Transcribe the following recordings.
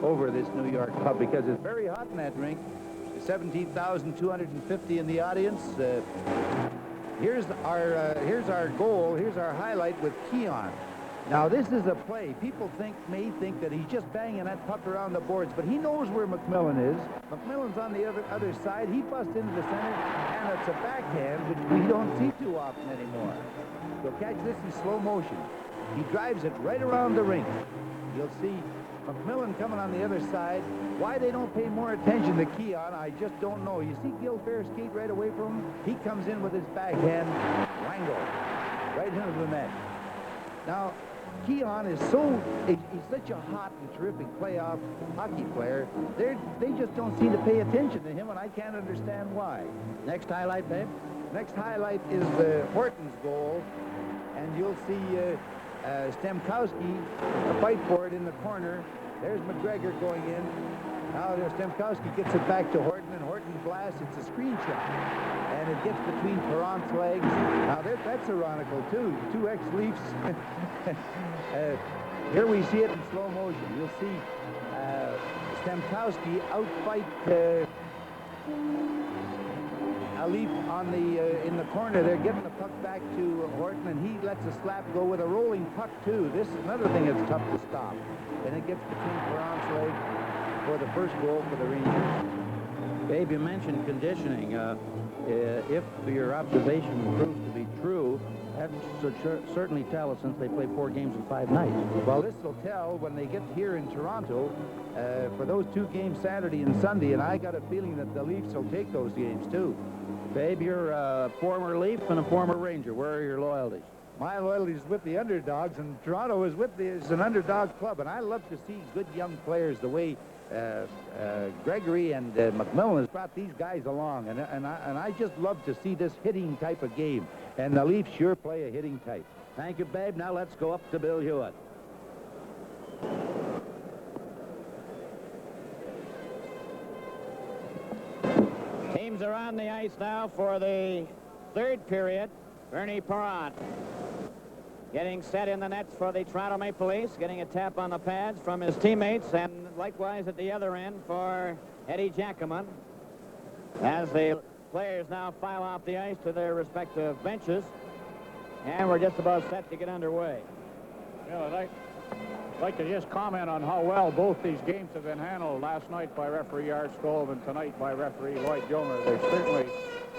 over this New York pub because it's very hot in that rink. 17,250 in the audience. Here's our goal. Here's our highlight with Keon. Now, this is a play. People may think that he's just banging that puck around the boards, but he knows where McMillan is. McMillan's on the other side. He busts into the center, and it's a backhand, which we don't see too often anymore. You'll catch this in slow motion. He drives it right around the rink. You'll see McMillan coming on the other side. Why they don't pay more attention to Keon, I just don't know. You see Gil Fair skate right away from him? He comes in with his backhand, wangle, right into the net. Now, Keon is he's such a hot and terrific playoff hockey player. They just don't seem to pay attention to him, and I can't understand why. Next highlight, babe? Next highlight is Horton's goal, and you'll see Stemkowski, a fight for it in the corner. There's McGregor going in. Now Stemkowski gets it back to Horton, and Horton blasts. It's a screen shot, and it gets between Perron's legs. Now that's ironical too. Two ex-Leafs. Here we see it in slow motion. You'll see Stemkowski outfight a Leaf on in the corner. They're giving the puck back to Horton, and he lets a slap go with a rolling puck too. This is another thing that's tough to stop, and it gets between Perron's legs for the first goal for the Rangers. Babe, you mentioned conditioning. If your observation proves to be true, that should certainly tell us since they play 4 games in 5 nights. Well, this will tell when they get here in Toronto for those 2 games Saturday and Sunday, and I got a feeling that the Leafs will take those games too. Babe, you're a former Leaf and a former Ranger. Where are your loyalties? My loyalty is with the underdogs, and Toronto is an underdog club, and I love to see good young players the way Gregory and McMillan has brought these guys along, and I just love to see this hitting type of game, and the Leafs sure play a hitting type. Thank you, babe. Now let's go up to Bill Hewitt. Teams are on the ice now for the 3rd period. Bernie Perron getting set in the nets for the Toronto Maple Leafs, getting a tap on the pads from his teammates, and likewise at the other end for Eddie Jackman as the players now file off the ice to their respective benches, and we're just about set to get underway. Well, I'd like to just comment on how well both these games have been handled last night by referee Art Stove and tonight by referee Lloyd Gilmer. They've certainly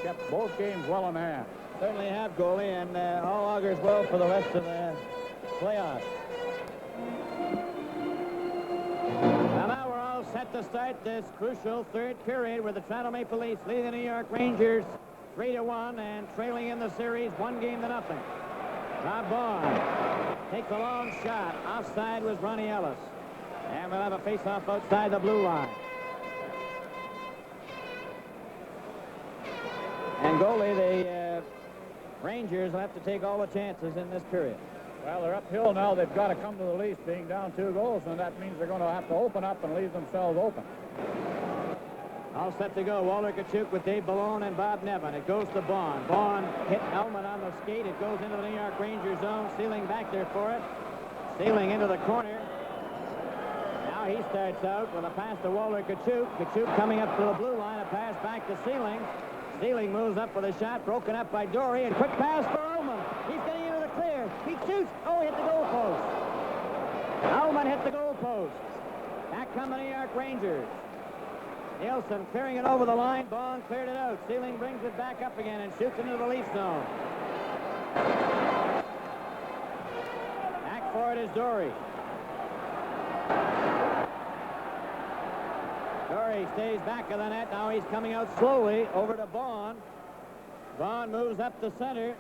kept both games well in hand. Certainly have, goalie, and all augurs well for the rest of the playoffs. And now we're all set to start this crucial 3rd period with the Toronto Maple Leafs leading the New York Rangers 3-1 and trailing in the series 1-0. Rob Vaughn takes a long shot. Offside was Ronnie Ellis. And we'll have a face-off outside the blue line. And goalie, the Rangers will have to take all the chances in this period. Well, they're uphill now. They've got to come to the Leafs being down 2 goals, and that means they're going to have to open up and leave themselves open. All set to go. Walter Tkachuk with Dave Ballone and Bob Nevin. It goes to Vaughn. Vaughn hit Elman on the skate. It goes into the New York Ranger zone. Sealing back there for it. Sealing into the corner. Now he starts out with a pass to Walter Tkachuk. Tkachuk coming up to the blue line. A pass back to Sealing. Sealing moves up for the shot, broken up by Dory, and quick pass for Ullman. He's getting into the clear. He shoots. Oh, he hit the goal post. Ullman hit the goal post. Back come the New York Rangers. Nielsen clearing it over the line. Vaughn cleared it out. Sealing brings it back up again and shoots into the Leaf zone. Back for it is Dory. Dory stays back of the net. Now he's coming out slowly over to Vaughn. Vaughn moves up the center.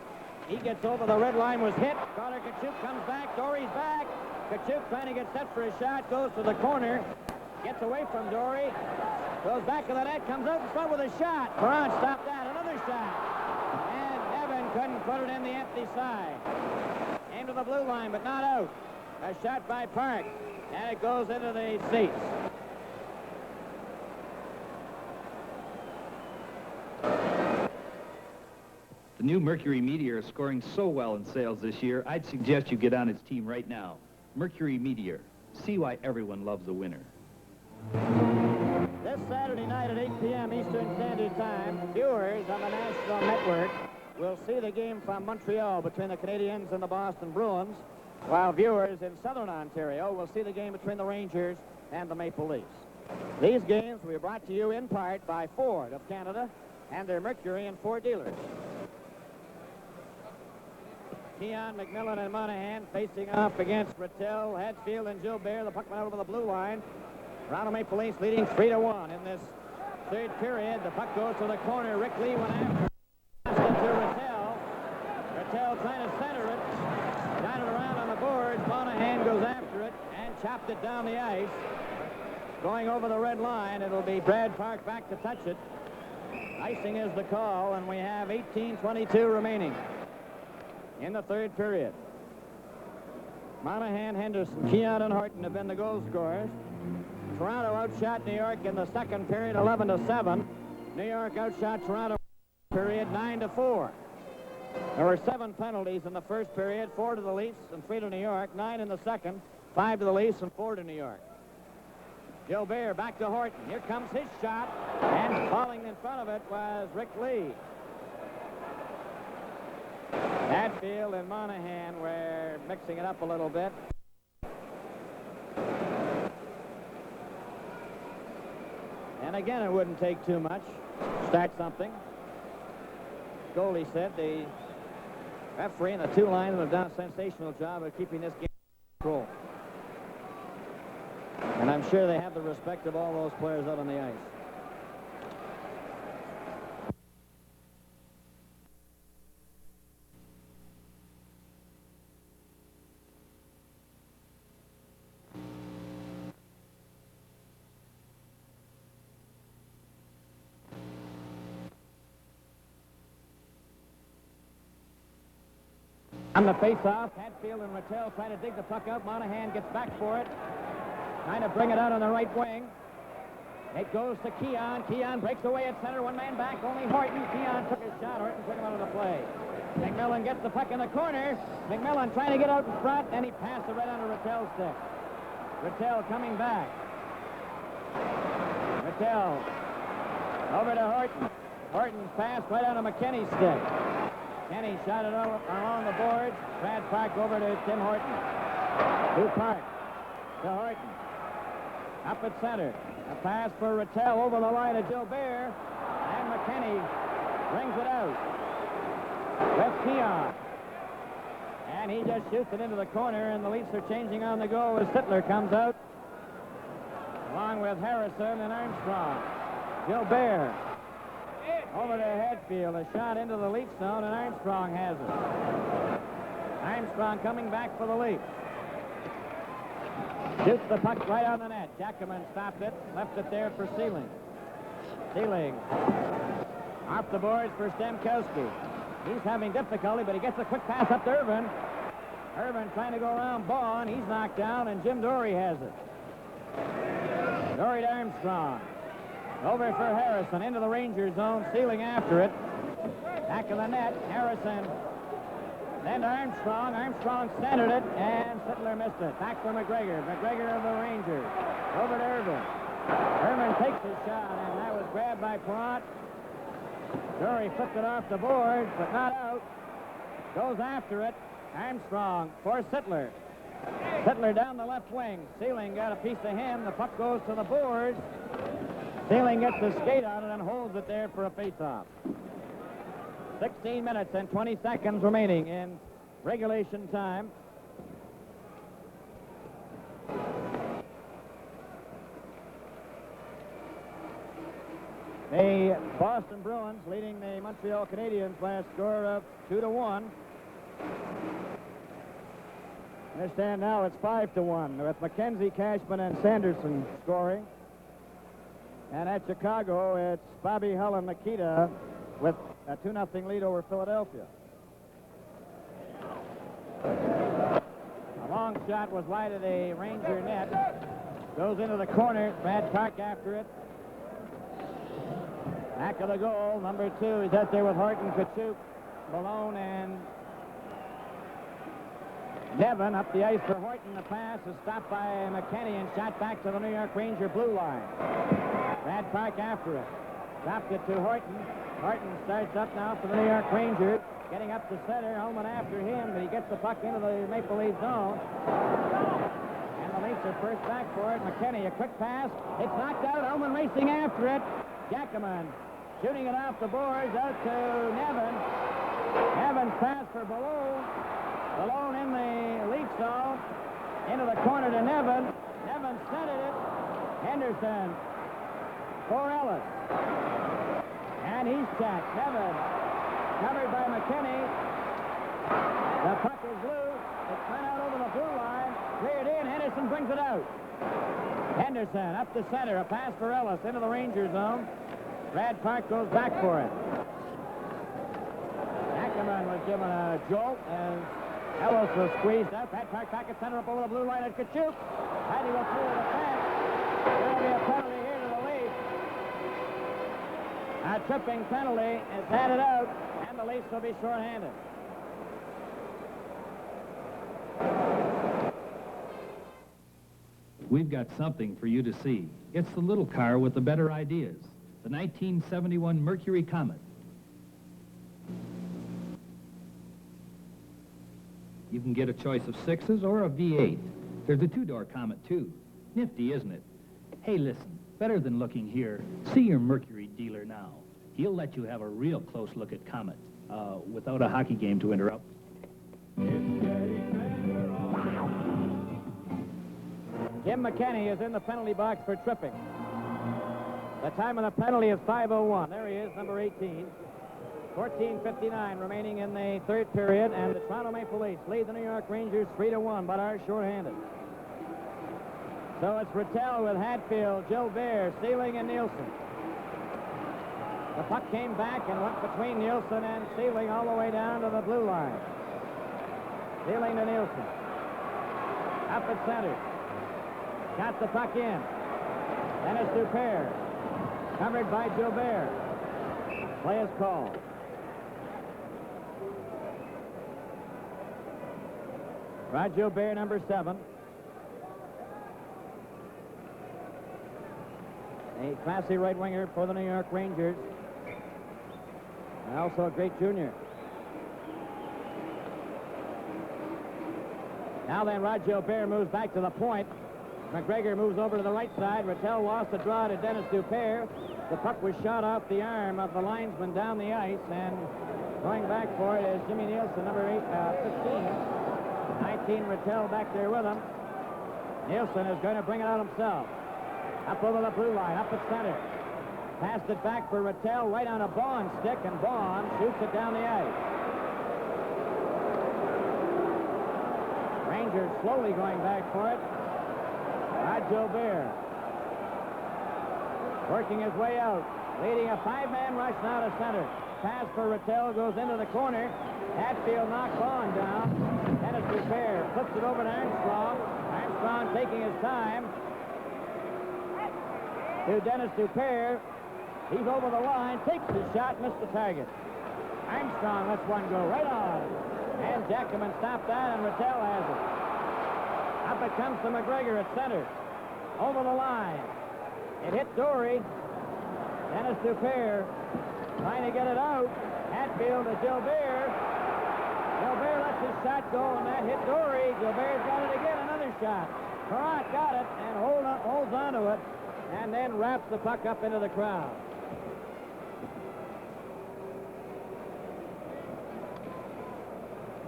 He gets over the red line, was hit. Carter Tkachuk comes back. Dory's back. Tkachuk trying to get set for a shot. Goes to the corner. Gets away from Dory. Goes back to the net. Comes out in front with a shot. Perron stopped that. Another shot. And Nevin couldn't put it in the empty side. Came to the blue line, but not out. A shot by Park. And it goes into the seats. The new Mercury Meteor is scoring so well in sales this year, I'd suggest you get on its team right now. Mercury Meteor. See why everyone loves a winner. This Saturday night at 8 p.m. Eastern Standard Time, viewers on the National Network will see the game from Montreal between the Canadiens and the Boston Bruins, while viewers in Southern Ontario will see the game between the Rangers and the Maple Leafs. These games will be brought to you in part by Ford of Canada and their Mercury and Ford dealers. Keon, McMillan, and Monahan facing off against Rattel, Hadfield, and Gilbert. The puck went over the blue line. Toronto Maple Leafs leading 3-1 in this third period. The puck goes to the corner. Rick Lee went after it. Passed it to Rattel. Rattel trying to center it. Got it around on the boards. Monahan goes after it and chopped it down the ice. Going over the red line, it'll be Brad Park back to touch it. Icing is the call, and we have 18:22 remaining in the third period. Monahan, Henderson, Keon, and Horton have been the goal scorers. Toronto outshot New York in the second period, 11-7. New York outshot Toronto period, 9-4. There were 7 penalties in the first period, 4 to the Leafs and 3 to New York, 9 in the second, 5 to the Leafs and 4 to New York. Gilbert back to Horton. Here comes his shot, and falling in front of it was Rick Lee. Hadfield and Monahan were mixing it up a little bit. And again, it wouldn't take too much. Start something. Goalie said the referee and the two linemen have done a sensational job of keeping this game under control. And I'm sure they have the respect of all those players out on the ice. On the face-off, Hadfield and Rattel trying to dig the puck out. Monahan gets back for it. Trying to bring it out on the right wing. It goes to Keon. Keon breaks away at center. One man back, only Horton. Keon took his shot. Horton took him out of the play. McMillan gets the puck in the corner. McMillan trying to get out in front, and he passed it right onto Rattel's stick. Rattel coming back. Rattel over to Horton. Horton's pass right onto McKinney's stick. Kenny shot it along the boards. Brad Park over to Tim Horton. To Park. To Horton. Up at center. A pass for Rattel over the line of Gilbert. And McKinney brings it out. With Keon. And he just shoots it into the corner, and the Leafs are changing on the go as Sittler comes out. Along with Harrison and Armstrong. Gilbert. Over to Hadfield, a shot into the Leaf zone, and Armstrong has it. Armstrong coming back for the Leafs. Shoots the puck right on the net. Jackman stopped it, left it there for Sealing. Sealing off the boards for Stemkowski. He's having difficulty, but he gets a quick pass up to Irvin. Irvin trying to go around Baugh, and he's knocked down, and Jim Dory has it. Dory to Armstrong. Over for Harrison, into the Ranger zone, Sealing after it. Back of the net, Harrison. Then to Armstrong. Armstrong centered it, and Sittler missed it. Back for McGregor. McGregor of the Rangers. Over to Irvin. Irvin takes his shot, and that was grabbed by Perrott. Dory flipped it off the board, but not out. Goes after it. Armstrong for Sittler. Sittler down the left wing. Sealing got a piece of him. The puck goes to the boards. Sealing gets the skate on it and holds it there for a face-off. 16 minutes and 20 seconds remaining in regulation time. The Boston Bruins leading the Montreal Canadiens by a score of 2-1. I understand now it's 5-1 with McKenzie, Cashman, and Sanderson scoring. And at Chicago, it's Bobby Hull and Nikita with a 2-0 lead over Philadelphia. A long shot was wide of the Ranger net. Goes into the corner. Brad Park after it. Back of the goal, number 2. He's out there with Horton, Kachuk, Malone, and Nevin up the ice for Horton. The pass is stopped by McKinney and shot back to the New York Ranger blue line. Brad Park after it. Dropped it to Horton. Horton starts up now for the New York Rangers. Getting up to center. Ullman after him, but he gets the puck into the Maple Leaf zone. And the Leafs are first back for it. McKinney, a quick pass. It's knocked out. Ullman racing after it. Jackaman shooting it off the boards out to Nevin. Nevin's pass for Balloon. Balloon in the Leaf zone. Into the corner to Nevin. Nevin centered it. Henderson for Ellis. And he's checked. Nevin covered by McKinney. The puck is loose. It's sent out over the blue line. Cleared in. Henderson brings it out. Henderson up the center. A pass for Ellis into the Ranger zone. Brad Park goes back for it. Ackerman was given a jolt as Ellis was squeezed out. Brad Park back at center up over the blue line at Kachuk. Heidi will through the fence. There will be a penalty here to the Leafs. A tripping penalty is handed out, and the Leafs will be shorthanded. We've got something for you to see. It's the little car with the better ideas. The 1971 Mercury Comet. You can get a choice of 6s or a V8. There's a 2-door Comet, too. Nifty, isn't it? Hey, listen, better than looking here, see your Mercury dealer now. He'll let you have a real close look at Comet, without a hockey game to interrupt. Jim McKinney is in the penalty box for tripping. The time of the penalty is 5:01. There he is, number 18. 14:59 remaining in the third period, and the Toronto Maple Leafs lead the New York Rangers 3-1, but are shorthanded. So it's Rattel with Hatfield, Gilbert, Sealing, and Nielsen. The puck came back and went between Nielsen and Sealing all the way down to the blue line. Sealing to Nielsen. Up at center. Got the puck in. Dennis Dupere. Covered by Gilbert. Play is called. Rod Gilbert, number 7. A classy right winger for the New York Rangers. And also a great junior. Now then, Rod Gilbert moves back to the point. McGregor moves over to the right side. Rattel lost the draw to Dennis Dupere. The puck was shot off the arm of the linesman down the ice, and going back for it is Jimmy Nielsen, number 15. 19, Rattel back there with him. Nielsen is going to bring it out himself. Up over the blue line, up at center. Passed it back for Rattel right on a Bond stick, and Bond shoots it down the ice. Rangers slowly going back for it. Rod Gilbert working his way out, leading a 5-man rush now to center. Pass for Rattel goes into the corner. Hatfield knocks Bond down. Dennis Dupere flips it over to Armstrong. Armstrong taking his time. To Dennis Dupere. He's over the line, takes his shot, missed the target. Armstrong lets one go right on. And Jackaman stopped that, and Rattel has it. Up it comes to McGregor at center. Over the line. It hit Dory. Dennis Dupere trying to get it out. Hatfield to Gilbert. Gilbert lets his shot go, and that hit Dory. Gilbert's got it again, another shot. Perrott got it and holds on to it, and then wraps the puck up into the crowd.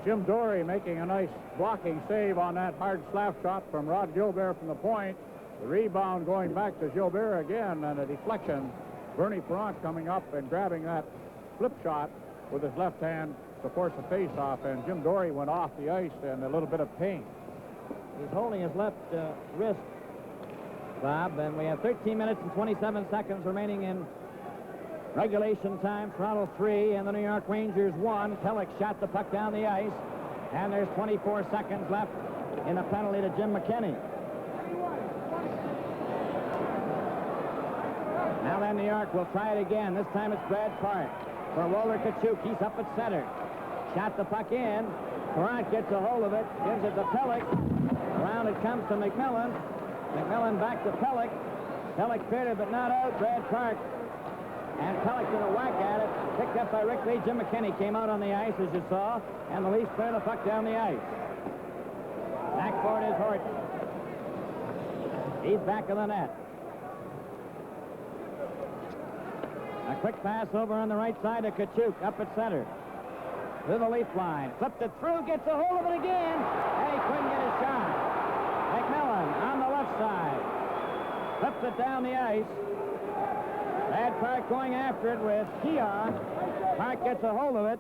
Jim Dory making a nice blocking save on that hard slap shot from Rod Gilbert from the point. The rebound going back to Gilbert again, and a deflection. Bernie Perrott coming up and grabbing that flip shot with his left hand to force a face-off, and Jim Dory went off the ice in a little bit of pain. He's holding his left wrist, Bob, and we have 13 minutes and 27 seconds remaining in regulation time. Toronto 3 and the New York Rangers 1. Pellick shot the puck down the ice, and there's 24 seconds left in the penalty to Jim McKinney. Now then, New York will try it again. This time it's Brad Park for Roller Kachuk. He's up at center. Shot the puck in. Perrant gets a hold of it, gives it to Pellick. Around it comes to McMillan. McMillan back to Pellick. Pellick cleared it, but not out. Brad Park. And Pellick did a whack at it. Picked up by Rick Lee. Jim McKinney came out on the ice, as you saw. And the Leafs clear the puck down the ice. Back for it is Horton. He's back of the net. A quick pass over on the right side to Kachuk, up at center. To the Leaf line. Flipped it through, gets a hold of it again. And he couldn't get his shot. McMillan on the left side. Flips it down the ice. Brad Park going after it with Keon. Park gets a hold of it.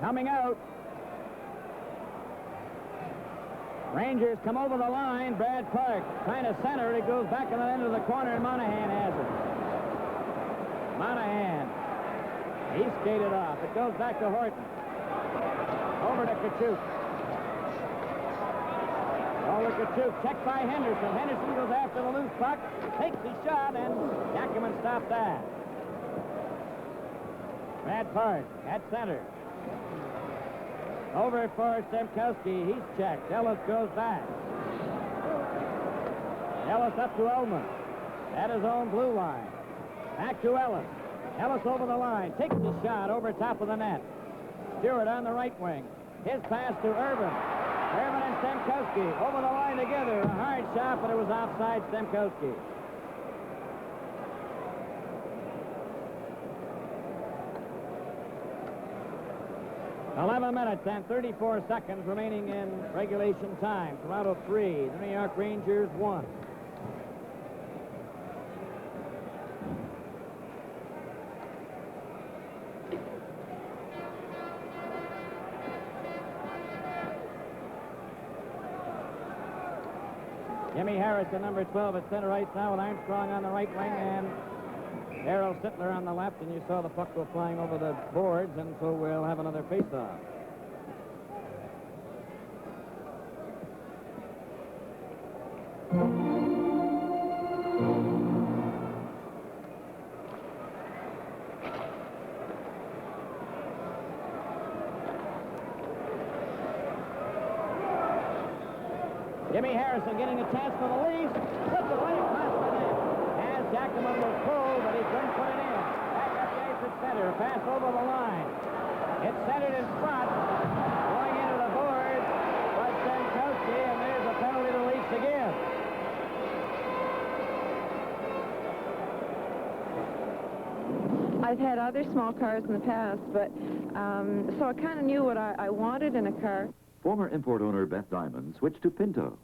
Coming out. Rangers come over the line. Brad Park trying to center it. It goes back in the end of the corner, and Monahan has it. Monahan. He skated off. It goes back to Horton. Over to Kachuk. Over to Kachuk. Checked by Henderson. Henderson goes after the loose puck. Takes the shot, and Yakima stopped that. Brad Park at center. Over for Stemkowski. He's checked. Ellis goes back. Ellis up to Ullman. At his own blue line. Back to Ellis. Ellis over the line. Takes the shot over top of the net. Stewart on the right wing. His pass to Irvin. Irvin and Stemkowski over the line together. A hard shot, but it was offside Stemkowski. .11 and 34 seconds remaining in regulation time. Toronto 3, the New York Rangers 1. Jimmy Harrison, number 12, at center ice now with Armstrong on the right wing and Darryl Sittler on the left, and you saw the puck go flying over the boards, and so we'll have another face-off. Jimmy Harrison getting a chance for the Leafs. Puts it right across the net. As Jackman was pulled, but he couldn't put it in. Back up the ice at center. Pass over the line. It's centered in front. Going into the boards by Stemkowski, and there's a penalty to the Leafs again. I've had other small cars in the past, but so I kind of knew what I wanted in a car. Former import owner Beth Diamond switched to Pinto.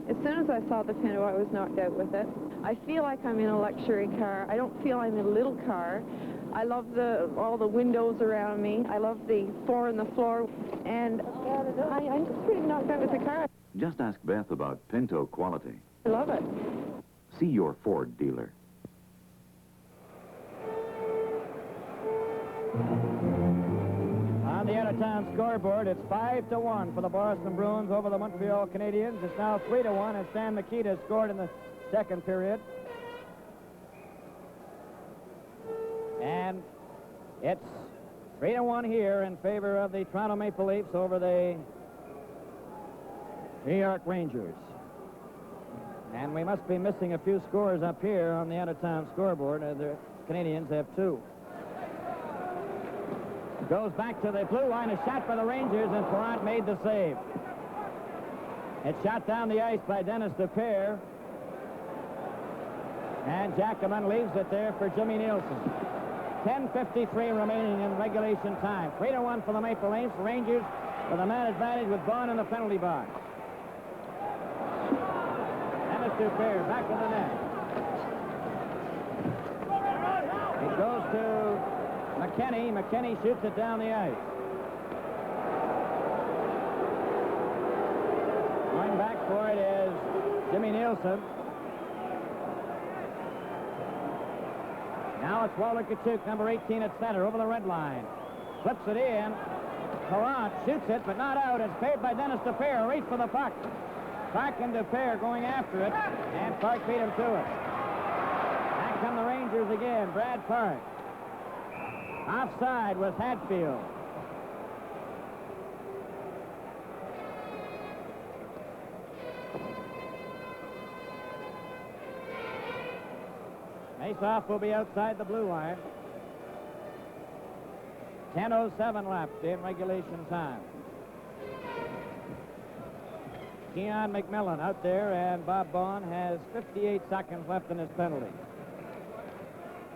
As soon as I saw the Pinto, I was knocked out with it. I feel like I'm in a luxury car. I don't feel I'm in a little car. I love all the windows around me. I love the four on the floor. And I'm just pretty knocked out with the car. Just ask Beth about Pinto quality. I love it. See your Ford dealer. On the out-of-town scoreboard, it's 5-1 for the Boston Bruins over the Montreal Canadiens. It's now 3-1, and Stan Mikita scored in the second period. And it's 3-1 here in favor of the Toronto Maple Leafs over the New York Rangers. And we must be missing a few scores up here on the out-of-town scoreboard. The Canadiens have 2. Goes back to the blue line, a shot by the Rangers, and Perrant made the save. It's shot down the ice by Dennis DePere. And Jackman leaves it there for Jimmy Nielsen. 10:53 remaining in regulation time. 3-1 for the Maple Leafs. Rangers with a man advantage with Vaughn in the penalty box. Dennis DePere back to the net. It goes to McKinney. McKinney shoots it down the ice. Going back for it is Jimmy Nielsen. Now it's Walter Kachuk, number 18 at center, over the red line. Flips it in. Perrant shoots it, but not out. It's paid by Dennis DePere. Reach for the puck. Park and DePere going after it, and Park beat him to it. Back come the Rangers again. Brad Park. Offside was Hatfield. Face-off will be outside the blue line. 10:07 left in regulation time. Keon McMillan out there, and Bob Bond has 58 seconds left in his penalty.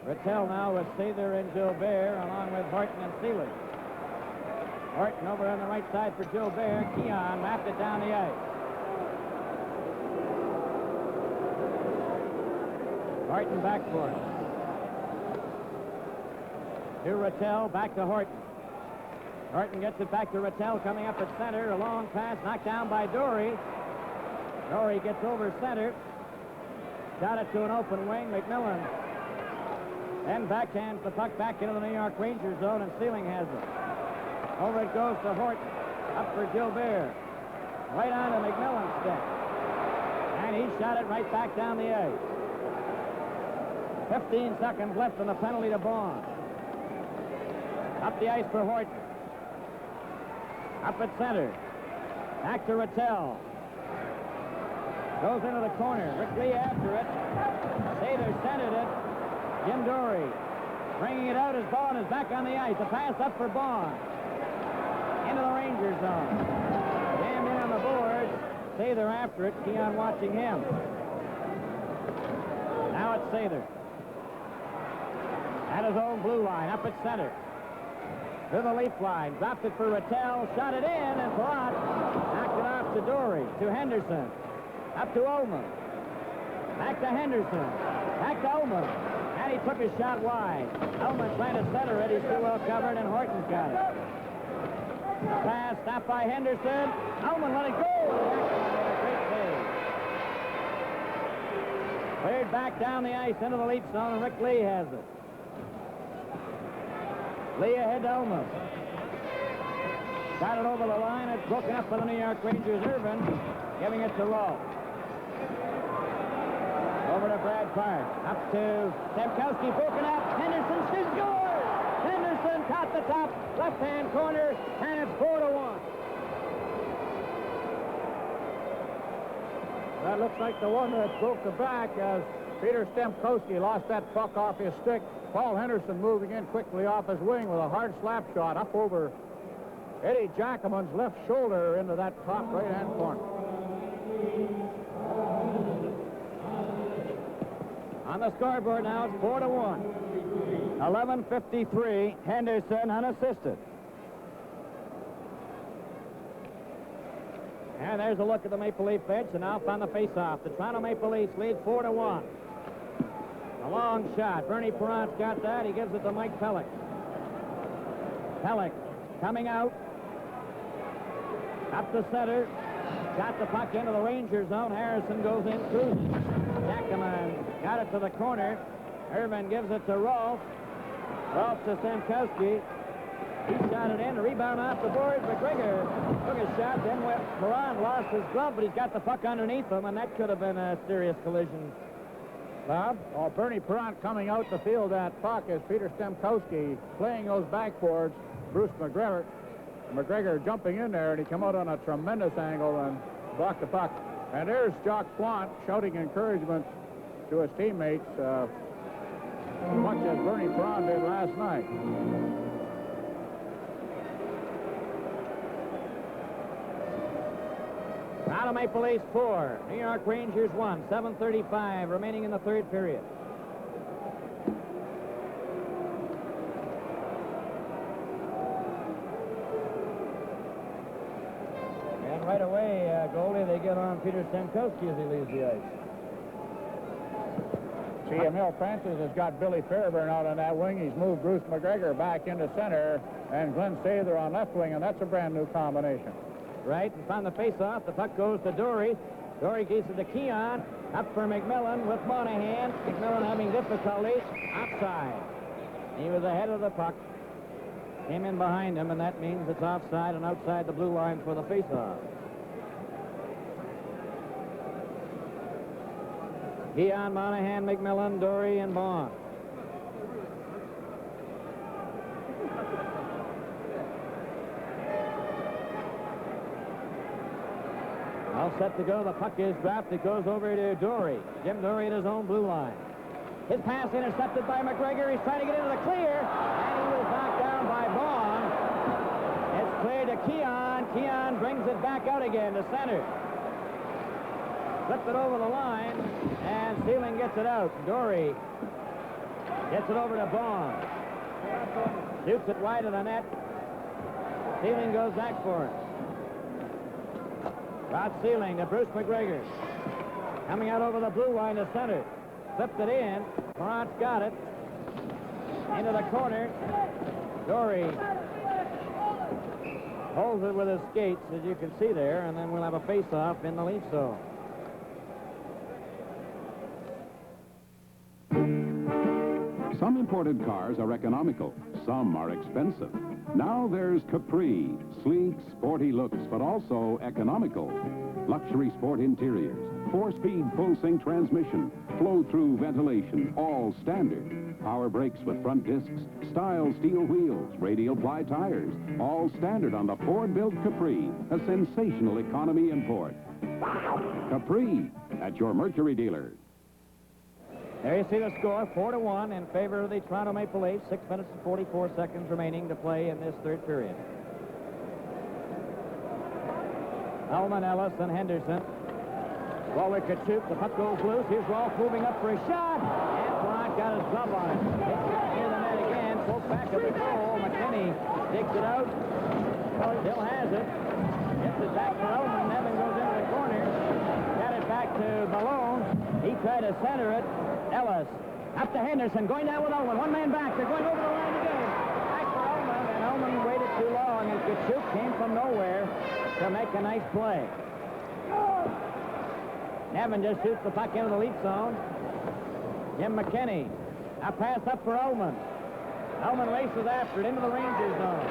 Rattel now with Sather and Gilbert, along with Horton and Seelig. Horton over on the right side for Gilbert. Keon mapped it down the ice. Horton back for it. To Rattel, back to Horton. Horton gets it back to Rattel, coming up at center. A long pass knocked down by Dory. Dory gets over center. Got it to an open wing. McMillan then backhands the puck back into the New York Rangers zone, and Seelig has it. Over it goes to Horton. Up for Gilbert. Right on to McMillan's stick. And he shot it right back down the ice. 15 seconds left in the penalty to Bond. Up the ice for Horton. Up at center. Back to Rattel. Goes into the corner. Rick Lee after it. Sather centered it. Jim Dory bringing it out as Bond is back on the ice. A pass up for Bond. Into the Rangers zone. Jammed in on the boards. Sather after it. Keon watching him. Now it's Sather. At his own blue line. Up at center. To the leaf line. Dropped it for Rattel. Shot it in and blocked. Knocked it off to Dory. To Henderson. Up to Ullman. Back to Henderson. Back to Ullman. And he took his shot wide. Ullman trying to center it. He's too well covered, and Horton's got it. Pass stopped by Henderson. Ullman let it go. Great save. Cleared back down the ice into the leaf zone, and Rick Lee has it. Lee ahead to Ullman. Got it over the line. It's broken up by the New York Rangers. Irvin giving it to Rolfe. Over to Brad Park. Up to Stemkowski. Broken up. Henderson scores! Henderson caught the top left-hand corner, and it's 4-1. That looks like the one that broke the back as Peter Stemkowski lost that puck off his stick. Paul Henderson moving in quickly off his wing with a hard slap shot up over Eddie Jackman's left shoulder into that top right-hand corner. On the scoreboard now, it's 4-1. 11:53, Henderson unassisted. And there's a look at the Maple Leaf bench, and now on the face-off. The Toronto Maple Leafs lead 4-1. A long shot. Bernie Perrant's got that. He gives it to Mike Pellick. Pellick coming out. Up the center. Got the puck into the Ranger zone. Harrison goes in through. Jackman got it to the corner. Irvin gives it to Rolfe. Rolfe to Stemkowski. He shot it in. The rebound off the boards. McGregor took a shot. Then Perrant lost his glove, but he's got the puck underneath him, and that could have been a serious collision. Bob? Oh, Bernie Perrant coming out to field that puck as Peter Stemkowski playing those backboards. Bruce McGregor jumping in there, and he come out on a tremendous angle and blocked the puck. And there's Jock Plante shouting encouragement to his teammates, much as Bernie Perrant did last night. Toronto Maple Leafs 4, New York Rangers 1, 7:35 remaining in the third period. And right away, Goldie, they get on Peter Stemkowski as he leaves the ice. See, Emil Francis has got Billy Fairburn out on that wing. He's moved Bruce McGregor back into center and Glenn Sather on left wing, and that's a brand new combination. Right, and on the face-off, the puck goes to Dory. Dory gives it to Keon. Up for McMillan with Monahan. McMillan having difficulty. Offside. He was ahead of the puck. Came in behind him, and that means it's offside and outside the blue line for the face-off. Keon, Monahan, McMillan, Dory, and Bond. All set to go. The puck is dropped. It goes over to Dory. Jim Dory at his own blue line. His pass intercepted by McGregor. He's trying to get into the clear, and he was knocked down by Vaughn. It's cleared to Keon. Keon brings it back out again to center. Flipped it over the line, and Sealing gets it out. Dory gets it over to Vaughn. Shoots it wide of the net. Sealing goes back for it. Rod Sealing to Bruce McGregor. Coming out over the blue line to center. Flipped it in. Morant's got it. Into the corner. Dory holds it with his skates, as you can see there, and then we'll have a face-off in the lead zone. Some imported cars are economical. Some are expensive. Now there's Capri. Sleek, sporty looks, but also economical. Luxury sport interiors. 4-speed full-sync transmission. Flow-through ventilation. All standard. Power brakes with front discs. Style steel wheels. Radial ply tires. All standard on the Ford-built Capri. A sensational economy import. Capri at your Mercury dealer. There you see the score, 4-1 in favor of the Toronto Maple Leafs. 6 minutes and 44 seconds remaining to play in this third period. Ullman, Ellis, and Henderson. Waller Kachuk, the puck goes loose. Here's Rolf moving up for a shot. And Perrant got his glove on it. It's near the net again. Poked back at the goal. McKinney digs it out. Still has it. Gets it back for Ullman. Nevin goes into the corner. Got it back to Malone. He tried to center it. Ellis up to Henderson, going down with Ullman. One man back. They're going over the line again. Back for Ullman, and Ullman waited too long, and Kachuk came from nowhere to make a nice play. Nevin just shoots the puck into the lead zone. Jim McKinney. A pass up for Ullman. Ullman races after it into the Ranger zone.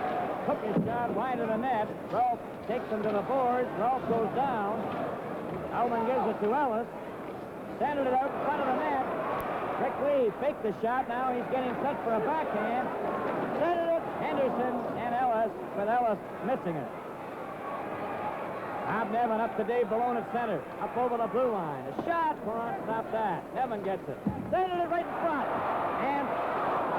Took his shot wide of the net. Rolf takes him to the boards. Rolf goes down. Ullman gives it to Ellis. Centered it out in front of the net. Rick Lee faked the shot. Now he's getting set for a backhand. Centered it. Henderson and Ellis, with Ellis missing it. Bob Nevin up to Dave Malone at center. Up over the blue line. A shot. Perrant stopped that. Nevin gets it. Centered it right in front. And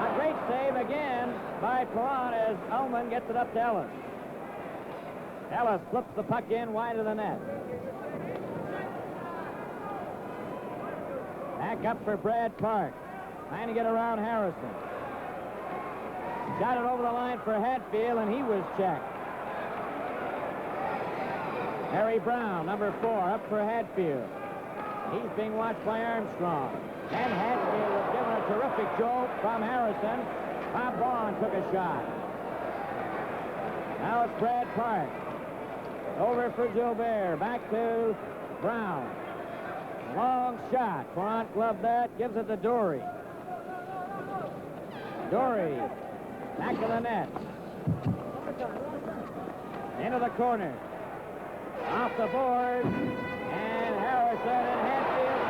a great save again by Perrant as Ullman gets it up to Ellis. Ellis flips the puck in wide of the net. Back up for Brad Park. Trying to get around Harrison. Got it over the line for Hatfield, and he was checked. Harry Brown, number 4, up for Hatfield. He's being watched by Armstrong. And Hatfield was given a terrific jolt from Harrison. Bob Vaughn took a shot. Now it's Brad Park. Over for Gilbert. Back to Brown. Long shot. Perrant gloved that. Gives it to Dory. Dory. Back to the net. Into the corner. Off the board. And Harrison and Hatfield.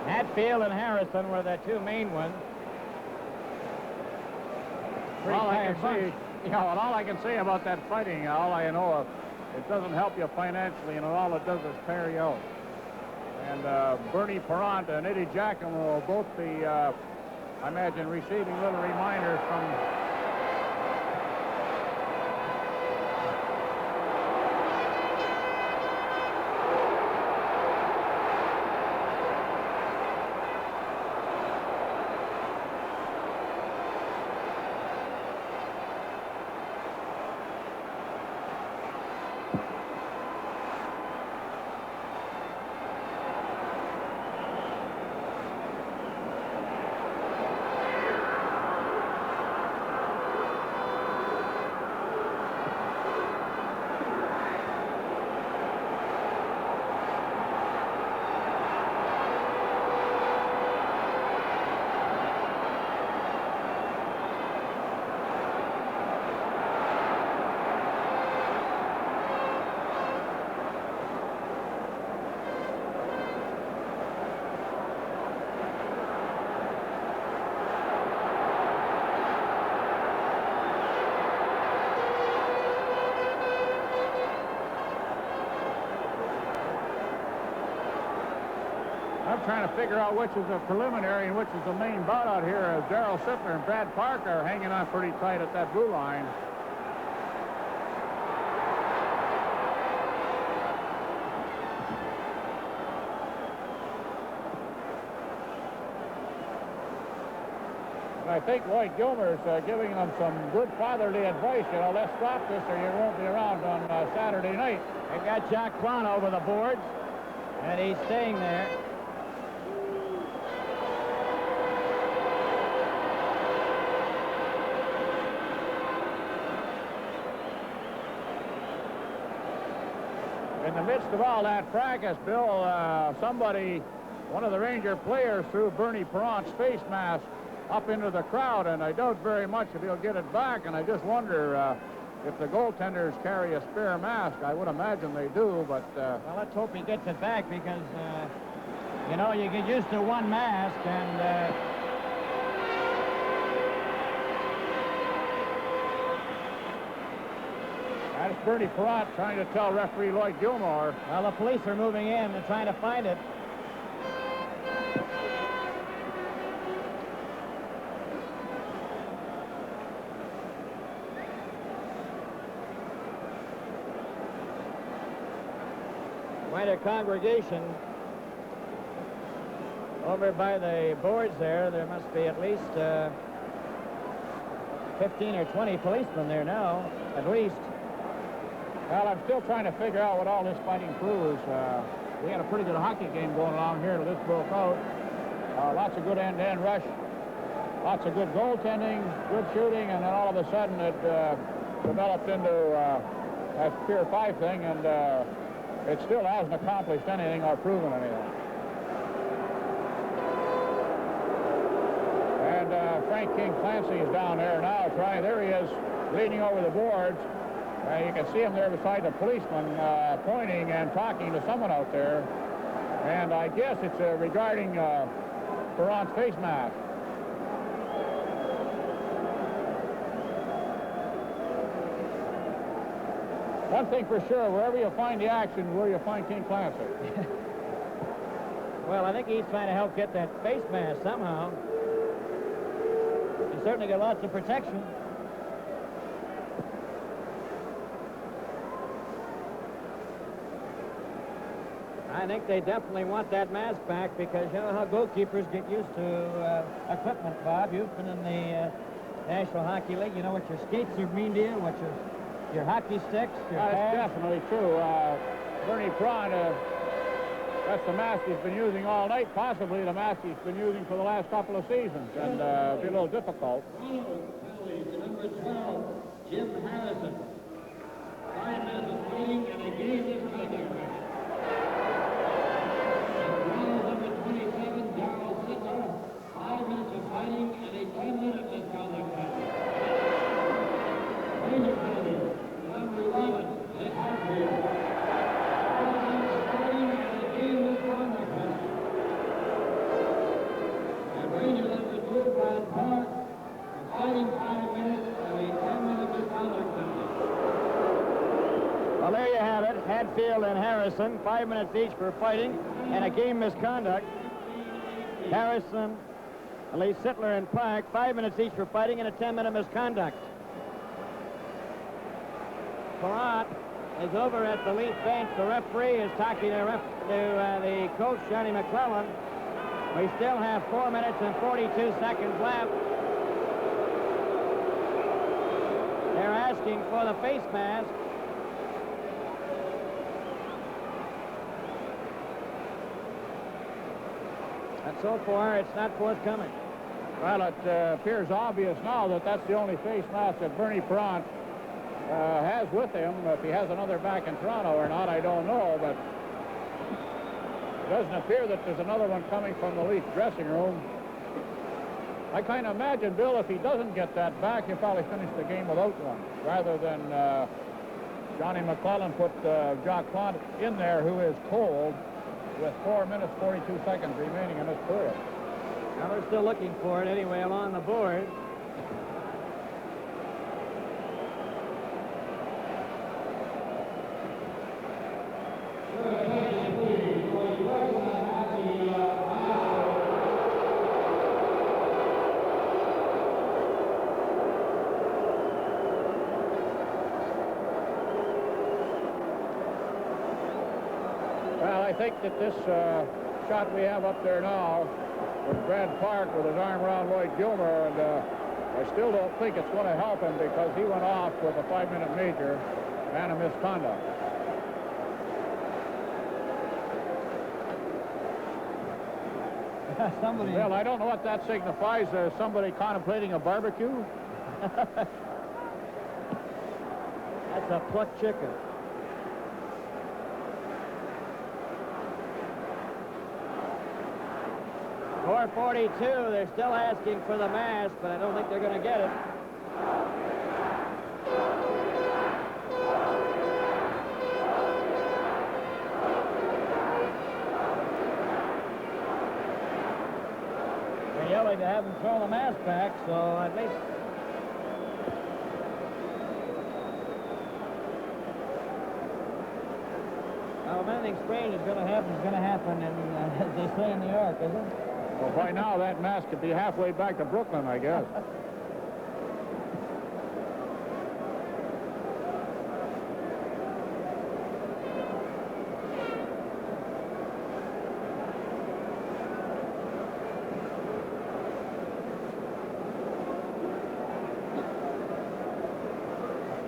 Hatfield and Harrison were the two main ones. All I can say, and all I can say about that fighting, all I know, it doesn't help you financially, and all it does is tear you out. And Bernie Perrant and Eddie Jackson will both be, I imagine, receiving little reminders from trying to figure out which is a preliminary and which is the main bout out here, as Darryl Sittler and Brad Parker are hanging on pretty tight at that blue line. And I think Lloyd Gilmer's giving them some good fatherly advice. Let's stop this or you won't be around on Saturday night. They've got Jack Kwan over the boards, and he's staying there. In the midst of all that fracas, Bill, one of the Ranger players threw Bernie Perrant's face mask up into the crowd, and I doubt very much if he'll get it back, and I just wonder if the goaltenders carry a spare mask. I would imagine they do, but... Well, let's hope he gets it back because, you get used to one mask, and... That's Bernie Perrant trying to tell referee Lloyd Gilmore. Well, the police are moving in and trying to find it. Quite a congregation over by the boards there. There must be at least 15 or 20 policemen there now, at least. Well, I'm still trying to figure out what all this fighting proves. We had a pretty good hockey game going along here till this broke out. Lots of good end-to-end rush, lots of good goaltending, good shooting, and then all of a sudden it developed into that Pier 5 thing, and it still hasn't accomplished anything or proven anything. And Frank King Clancy is down there now trying. There he is, leaning over the boards. You can see him there beside the policeman pointing and talking to someone out there. And I guess it's regarding Perrant's face mask. One thing for sure, wherever you find the action, where you find King Clancy. Well, I think he's trying to help get that face mask somehow. He's certainly got lots of protection. I think they definitely want that mask back because you know how goalkeepers get used to equipment, Bob. You've been in the National Hockey League. You know what your skates are mean to you, what your hockey sticks, your pads. That's definitely true. Bernie Perrant, that's the mask he's been using all night, possibly the mask he's been using for the last couple of seasons, and be a little difficult. Number 12, Jim Harrison. 5 minutes of fighting and a game is conduct. Number 27, Darryl Sittler. 5 minutes of fighting and a 10-minute misconduct match. Ranger penalties. Number 11, Nick Hatfield. 5 minutes of fighting and a game misconduct match. Hadfield and Harrison, 5 minutes each for fighting and a game misconduct. Harrison, Lee Sittler, and Park, 5 minutes each for fighting and a 10-minute misconduct. Perrott is over at the Leaf bench. The referee is talking to the coach, Johnny McClellan. We still have 4 minutes and 42 seconds left. They're asking for the face mask. And so far, it's not forthcoming. Well, it appears obvious now that that's the only face mask that Bernie Perrott has with him. If he has another back in Toronto or not, I don't know, but it doesn't appear that there's another one coming from the Leaf dressing room. I kind of imagine, Bill, if he doesn't get that back, he'll probably finish the game without one, rather than Johnny McClellan put Jacques Plante in there, who is cold, with 4 minutes, 42 seconds remaining in this period. Now they're still looking for it anyway along the board. I think that this shot we have up there now with Brad Park with his arm around Lloyd Gilmer, and I still don't think it's going to help him because he went off with a 5-minute major and a misconduct. Well, I don't know what that signifies. Somebody contemplating a barbecue? That's a plucked chicken. .442, they're still asking for the mask, but I don't think they're going to get it. They're yelling to have them throw the mask back, so at least... Now, if anything strange is going to happen, it's going to happen, and as they say in New York, isn't it? Well, by now that mask could be halfway back to Brooklyn, I guess.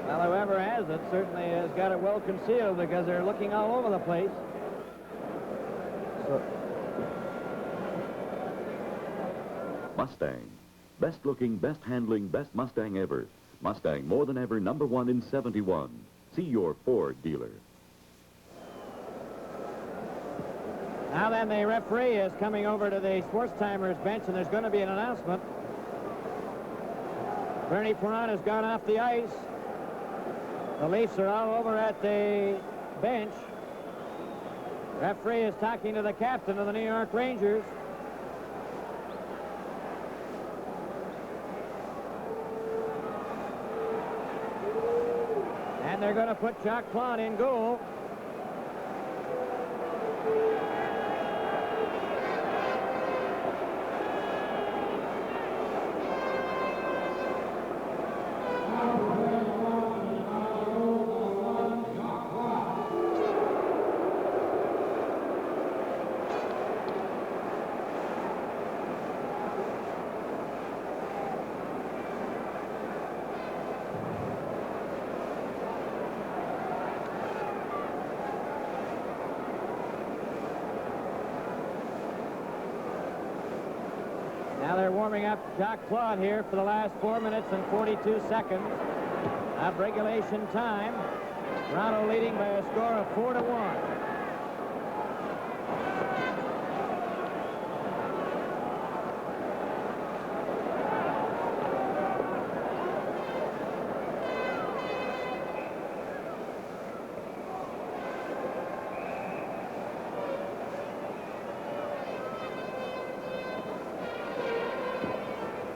Well, whoever has it certainly has got it well concealed because they're looking all over the place. Mustang. Best looking, best handling, best Mustang ever. Mustang more than ever #1 in 71. See your Ford dealer. Now then, the referee is coming over to the Sports Timers bench, and there's going to be an announcement. Bernie Perrott has gone off the ice. The Leafs are all over at the bench. Referee is talking to the captain of the New York Rangers. And they're going to put Jacques Plante in goal. Now they're warming up Jacques Plante here for the last 4 minutes and 42 seconds of regulation time. Toronto leading by a score of 4-1.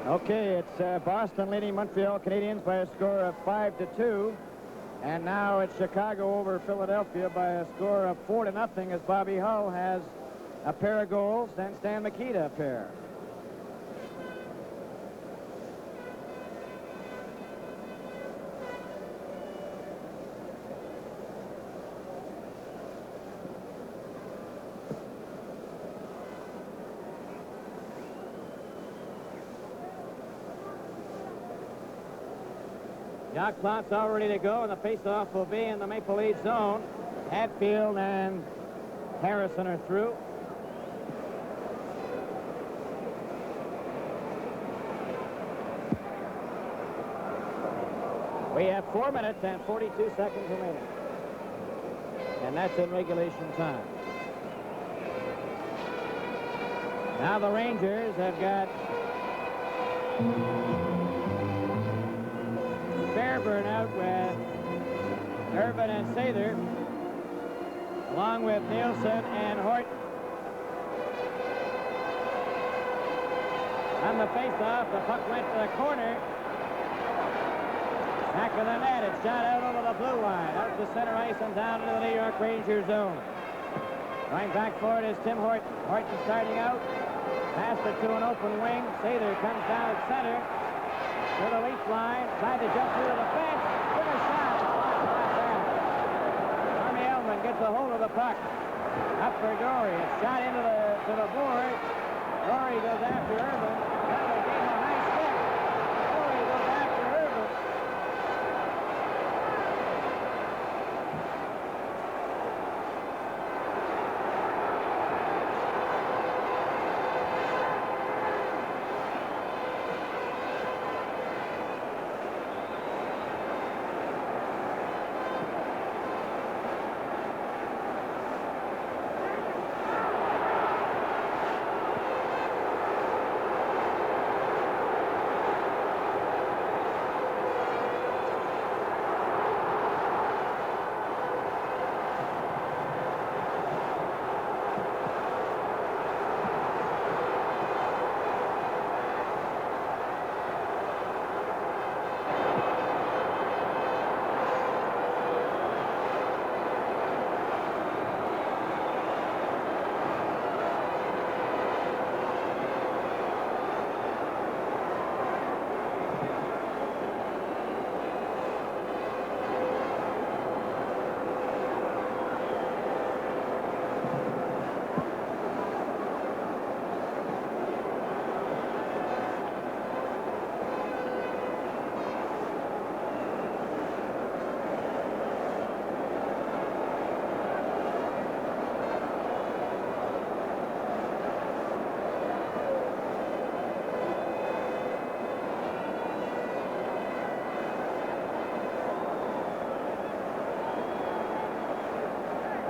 Okay, it's Boston leading Montreal Canadiens by a score of 5-2. And now it's Chicago over Philadelphia by a score of 4-0 as Bobby Hull has a pair of goals and Stan Mikita a pair. Shot clock's all ready to go, and the faceoff will be in the Maple Leaf zone. Hatfield and Harrison are through. We have 4 minutes and 42 seconds remaining. And that's in regulation time. Now the Rangers have got Fairburn out with Irvin and Sather, along with Nielsen and Horton. On the faceoff, the puck went to the corner. Back of the net, it's shot out over the blue line, out to center ice and down into the New York Rangers zone. Going back for it is Tim Horton. Horton starting out, passed it to an open wing. Sather comes down at center. To the Leaf line, tried to jump through the fence, took a shot, blocked down. Army Elman gets a hold of the puck. Up for Dory, it's shot into the board. Dory goes after Irvin. Irvin gave him a high stick. Dory goes after Irvin.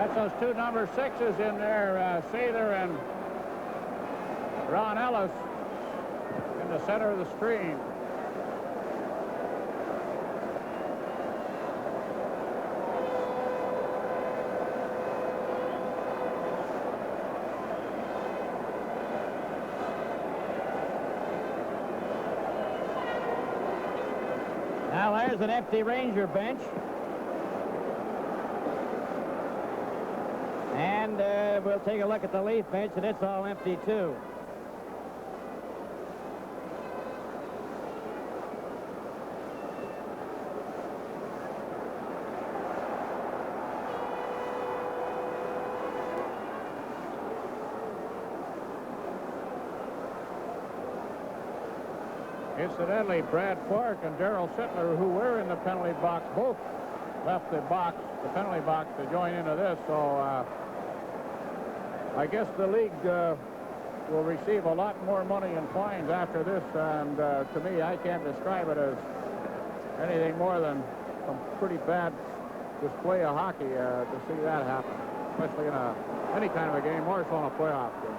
That's those two number 6s in there, Sather and Ron Ellis in the center of the screen. Now there's an empty Ranger bench. And we'll take a look at the Leaf bench, and it's all empty, too. Incidentally, Brad Clark and Darryl Sittler, who were in the penalty box, both left the penalty box, to join into this. So I guess the league will receive a lot more money in fines after this. And to me, I can't describe it as anything more than some pretty bad display of hockey to see that happen, especially in any kind of a game, more so in a playoff game.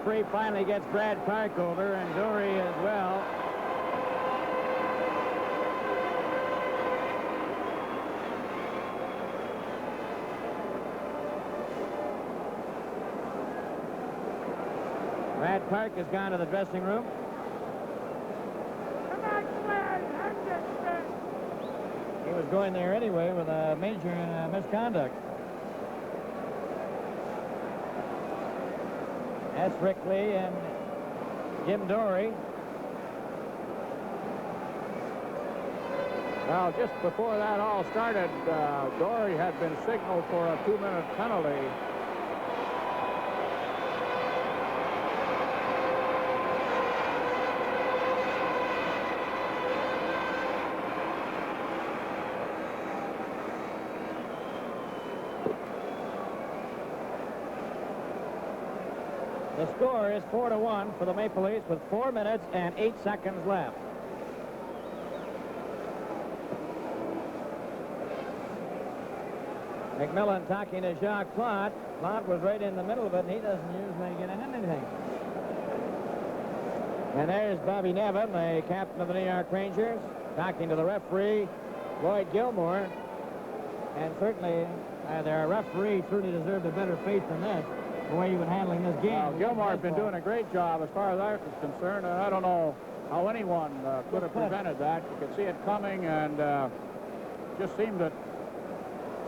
referee finally gets Brad Park over, and Dory as well. Brad Park has gone to the dressing room. He was going there anyway with a major misconduct. That's Rick Lee and Jim Dory. Now, just before that all started, Dory had been signaled for a 2-minute penalty. The score is 4-1 for the Maple Leafs with 4 minutes and 8 seconds left. McMillan talking to Jacques Plante. Plante was right in the middle of it, and he doesn't usually get in anything. And there's Bobby Nevin, the captain of the New York Rangers, talking to the referee, Lloyd Gilmore. And certainly, their referee truly deserved a better fate than this, the way he was handling this game. Well, Gilmore's been doing a great job as far as I was concerned, and I don't know how anyone could have prevented that. You could see it coming, and just seemed that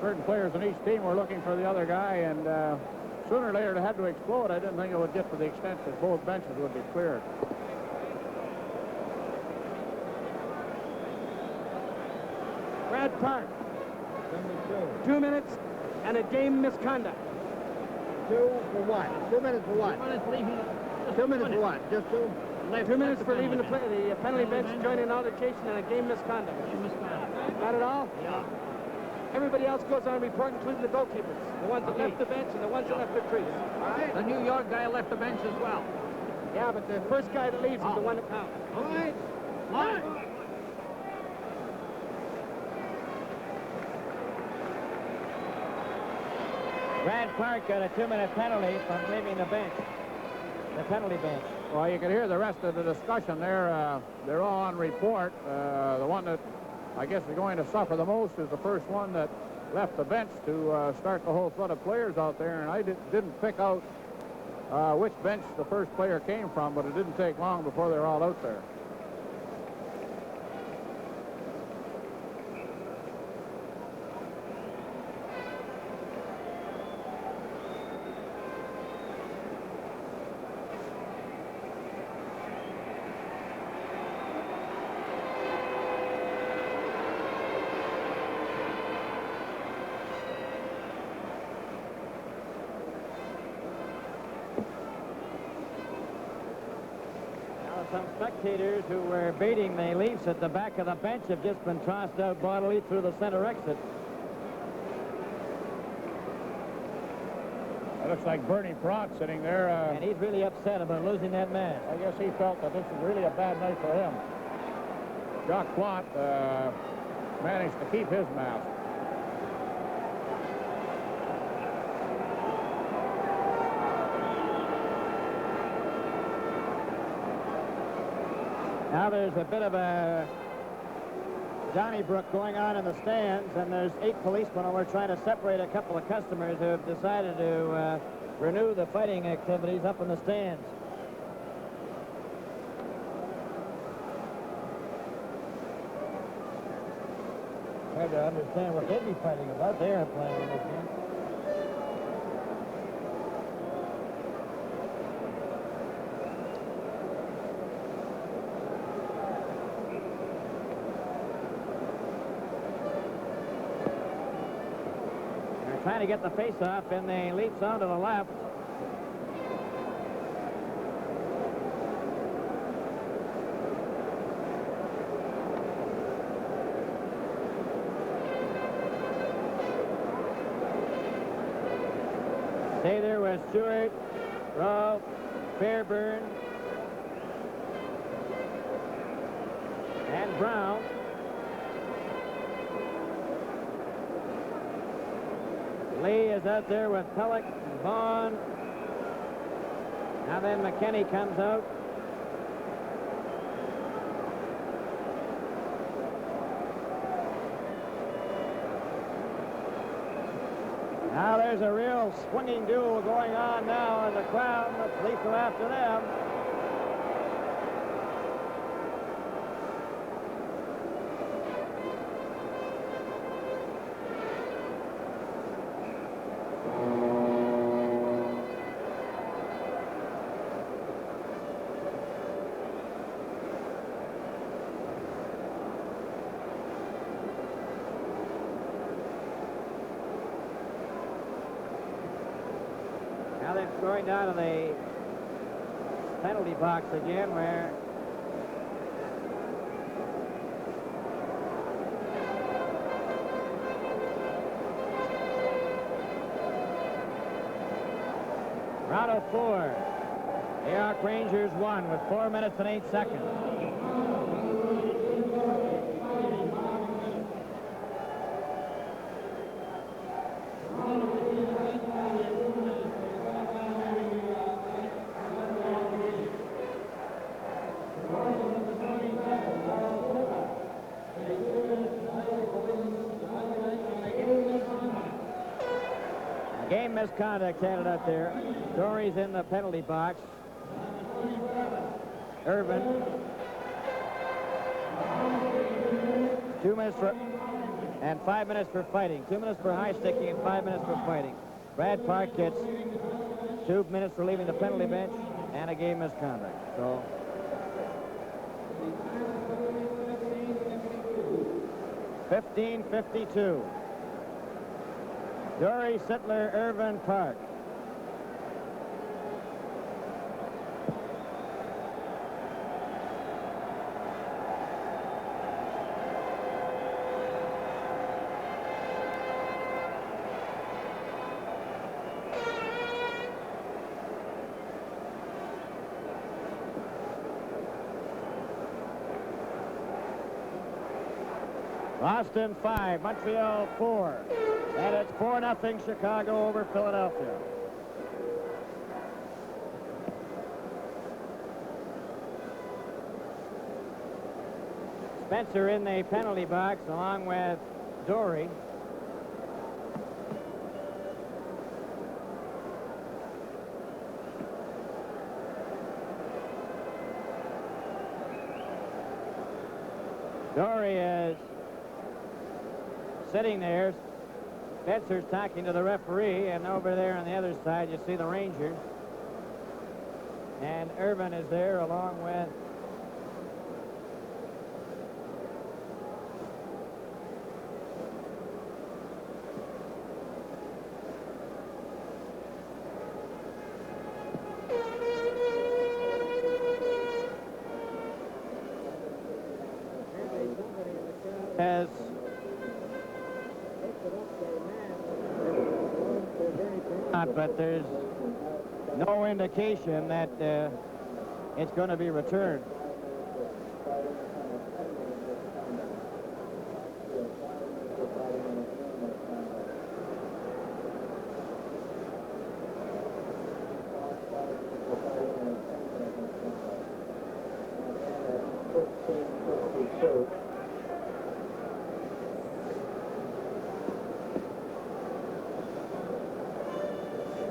certain players in each team were looking for the other guy, and sooner or later it had to explode. I didn't think it would get to the extent that both benches would be cleared. Brad Park. 2 minutes and a game misconduct. 2 for what? 2 minutes for what? 2 minutes for what? Just 2? 2 minutes for leaving the penalty bench, joining altercation, and a game misconduct. Not at all? Yeah. Everybody else goes on report, including the goalkeepers. The ones that left the bench and the ones that left their crease. The New York guy left the bench as well. Yeah, but the first guy that leaves is the one that counts. All right. All right. Brad Park got a 2-minute penalty from leaving the bench, the penalty bench. Well, you can hear the rest of the discussion there. They're all on report. The one that I guess is going to suffer the most is the first one that left the bench to start the whole flood of players out there. And I didn't pick out which bench the first player came from, but it didn't take long before they were all out there. Some spectators who were baiting the Leafs at the back of the bench have just been tossed out bodily through the center exit. It looks like Bernie Perrott sitting there. And he's really upset about losing that match. I guess he felt that this was really a bad night for him. Jacques Plante managed to keep his mask. Now there's a bit of a Donnybrook going on in the stands, and there's 8 policemen over trying to separate a couple of customers who have decided to renew the fighting activities up in the stands. Hard to understand what they'd be fighting about. They aren't playing in this game. Trying to get the face-off in the Leaf zone to the left. Stay there with Stewart, Rowe, Fairburn, and Brown. Lee is out there with Pellick, Vaughn, Now then, McKinney comes out. Now there's a real swinging duel going on now in the crowd. The police are after them. Now they're going down to the penalty box again, where round of 4. The New York Rangers won with 4 minutes and 8 seconds. Game misconduct handed up there. Dory's in the penalty box. Irvin. 2 minutes for, and 5 minutes for fighting. 2 minutes for high sticking and 5 minutes for fighting. Brad Park gets 2 minutes for leaving the penalty bench and a game misconduct. So 15-52. Dory, Sittler, Irvin, Park. Boston 5, Montreal 4. And it's 4-0 Chicago over Philadelphia. Spencer in the penalty box along with Dory. Dory is sitting there. Spencer's talking to the referee, and over there on the other side you see the Rangers. And Irvin is there along with but there's no indication that it's going to be returned.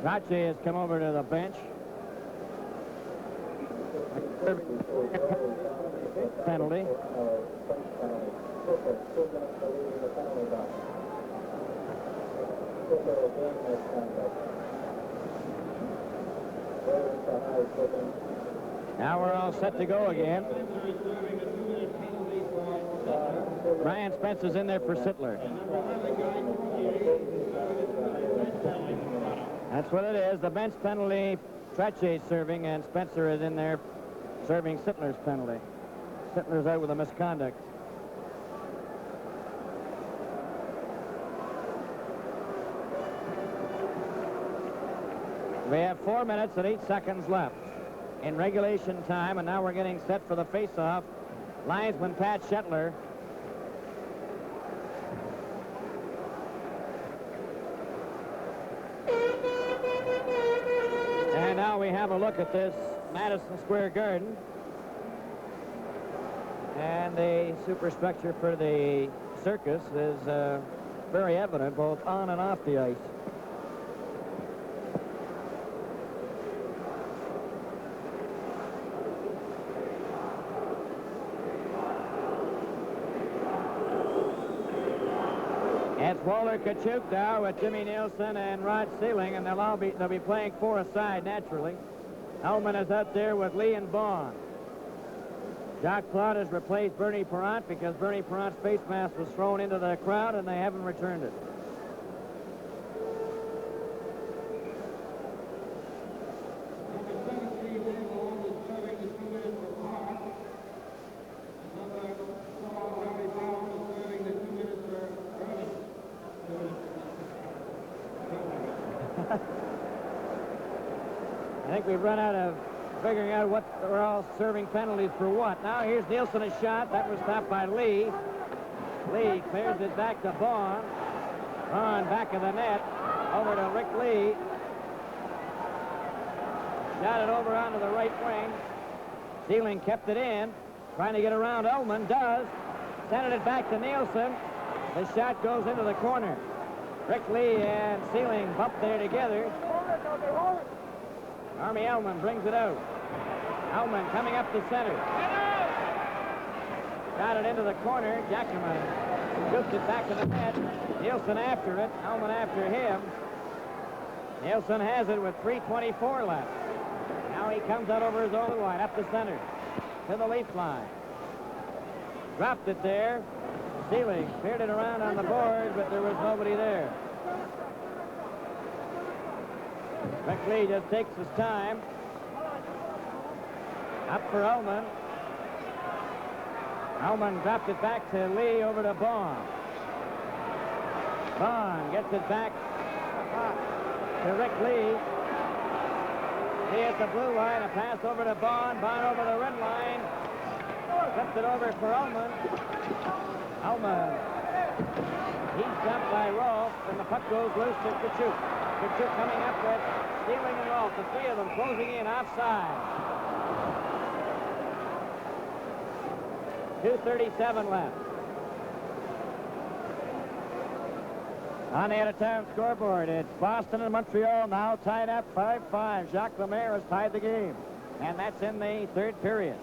Rache has come over to the bench. Penalty. Now we're all set to go again. Ryan Spencer's in there for Sittler. That's what it is. The bench penalty, Treche serving, and Spencer is in there serving Sittler's penalty. Sittler's out with a misconduct. We have 4 minutes and 8 seconds left in regulation time, and now we're getting set for the face-off. Linesman Pat Shetler. we have a look at this Madison Square Garden and the superstructure for the circus is very evident both on and off the ice. It's Walter Kachuk now with Jimmy Nielsen and Rod Sealing, and they'll be playing four aside naturally. Hellman is out there with Lee and Vaughn. Jacques Plot has replaced Bernie Parent because Bernie Parent's face mask was thrown into the crowd and they haven't returned it. I think we've run out of figuring out what we're all serving penalties for what. Now here's Nielsen, a shot. That was stopped by Lee. Lee clears it back to Vaughn. Vaughn back of the net. Over to Rick Lee. Shot it over onto the right wing. Sealing kept it in. Trying to get around Ullman. Does. Sending it back to Nielsen. The shot goes into the corner. Rick Lee and Sealing bump there together. Army Ullman brings it out. Ullman coming up the center. Got it into the corner. Jackman shoots it back to the net. Nielsen after it. Ullman after him. Nielsen has it with 3:24 left. Now he comes out over his own line, up the center, to the Leaf line. Dropped it there. Sealing cleared it around on the board, but there was nobody there. Rick Lee just takes his time. Up for Ullman. Ullman dropped it back to Lee, over to Vaughn. Vaughn gets it back to Rick Lee. Lee at the blue line, a pass over to Vaughn. Vaughn over the red line. Flipped it over for Ullman. Ullman. He's jumped by Rolfe, and the puck goes loose to Kachuk. Kachuk coming up with Sealing and Rolfe, the three of them closing in offside. 2:37 left. On the out-of-town scoreboard, it's Boston and Montreal now tied up 5-5. Jacques Lemaire has tied the game, and that's in the third period.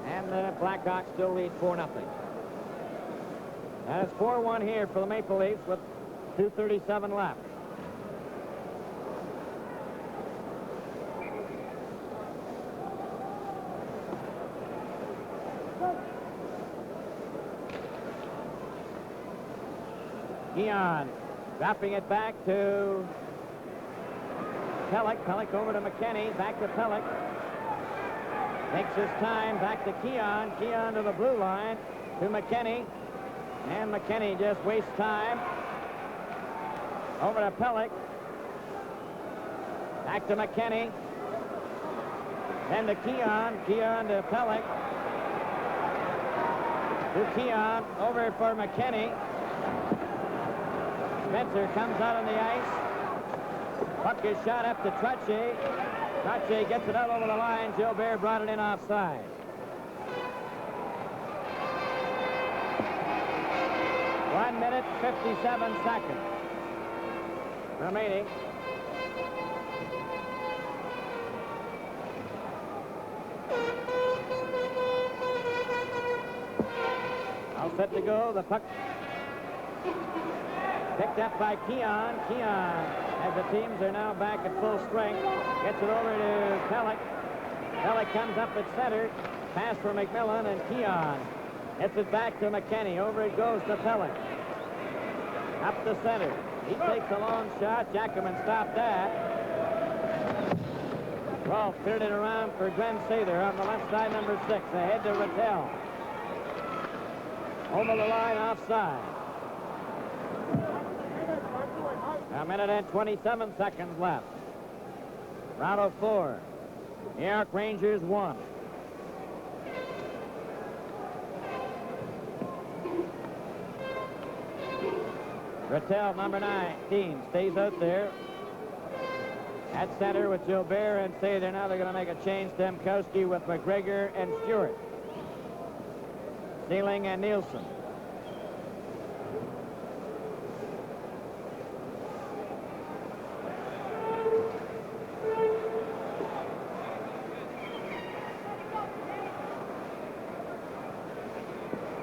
And the Blackhawks still lead 4-0. And it's 4-1 here for the Maple Leafs with 2:37 left. Keon dropping it back to Pellick. Pellick over to McKinney. Back to Pellick. Takes his time. Back to Keon. Keon to the blue line. To McKinney. And McKinney just wastes time. Over to Pellick. Back to McKinney. Then to Keon. Keon to Pellick. To Keon. Over for McKinney. Spencer comes out on the ice. Puck is shot up to Trottier. Trottier gets it out over the line. Gilbert brought it in offside. One minute, 57 seconds remaining. All set to go. The puck picked up by Keon. Keon, as the teams are now back at full strength, gets it over to Pellick. Pellick comes up at center. Pass for McMillan, and Keon gets it back to McKinney. Over it goes to Pellick. Up the center. He takes a long shot. Jackman stopped that. Rolfe cleared it around for Glenn Sather on the left side, number 6. Ahead to Rattel. Over the line, offside. A minute and 27 seconds left. Round of 4. New York Rangers 1. Rattel, number 19, stays out there. At center with Gilbert and Sater. Now they're going to make a change. Stemkowski with McGregor and Stewart. Sealing and Nielsen.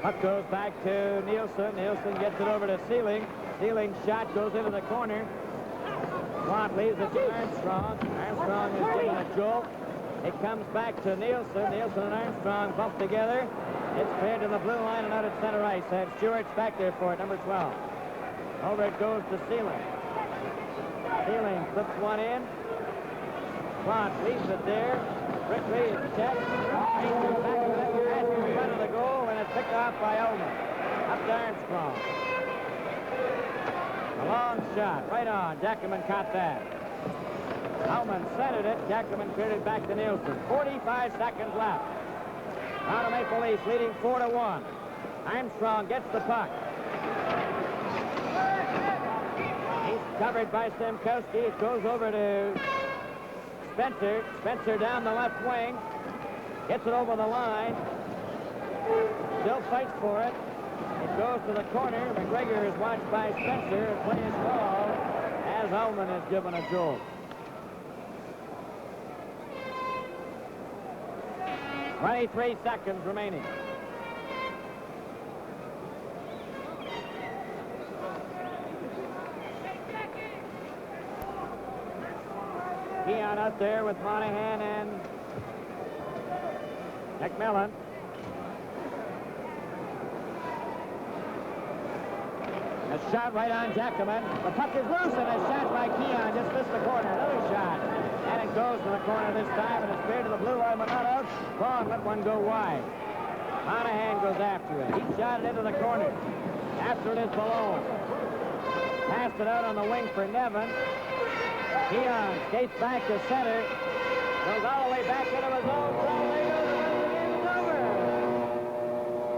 Puck goes back to Nielsen. Nielsen gets it over to Sealing. Sealing's shot goes into the corner. Watt leaves it to Armstrong. Armstrong is given a jolt. It comes back to Nielsen. Nielsen and Armstrong bump together. It's cleared to the blue line and out at center ice. And Stewart's back there for it, number 12. Over it goes to Sealing. Sealing flips one in. Watt leaves it there. Quickly it's checked. Rangers back to that pass in front of the goal, and it's picked off by Ullman. Up to Armstrong. A long shot, right on. Jackerman caught that. Ullman centered it. Jackerman cleared it back to Nielsen. 45 seconds left. Toronto Maple Leafs leading 4-1. Armstrong gets the puck. He's covered by Stemkowski. It goes over to Spencer. Spencer down the left wing. Gets it over the line. Still fights for it. It goes to the corner. McGregor is watched by Spencer and plays ball as Ullman is given a jolt. .23 seconds remaining. Keon out there with Monahan and McMillan. A shot right on Jackerman. The puck is loose and a shot by Keon just missed the corner. Another shot. And it goes to the corner this time, and it's cleared to the blue line, but not out. Vaughn let one go wide. Monahan goes after it. He shot it into the corner. After it is Malone. Passed it out on the wing for Nevin. Keon skates back to center. Goes all the way back into his own zone.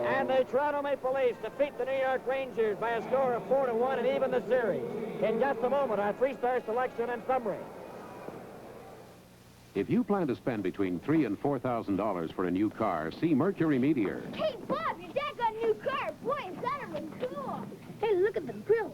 And the Toronto Maple Leafs defeat the New York Rangers by a score of 4-1 and even the series. In just a moment, our three-star selection and summary. If you plan to spend between $3,000 and $4,000 for a new car, see Mercury Meteor. Hey, Bob, your dad got a new car. Boy, is that ever cool. Hey, look at the grill.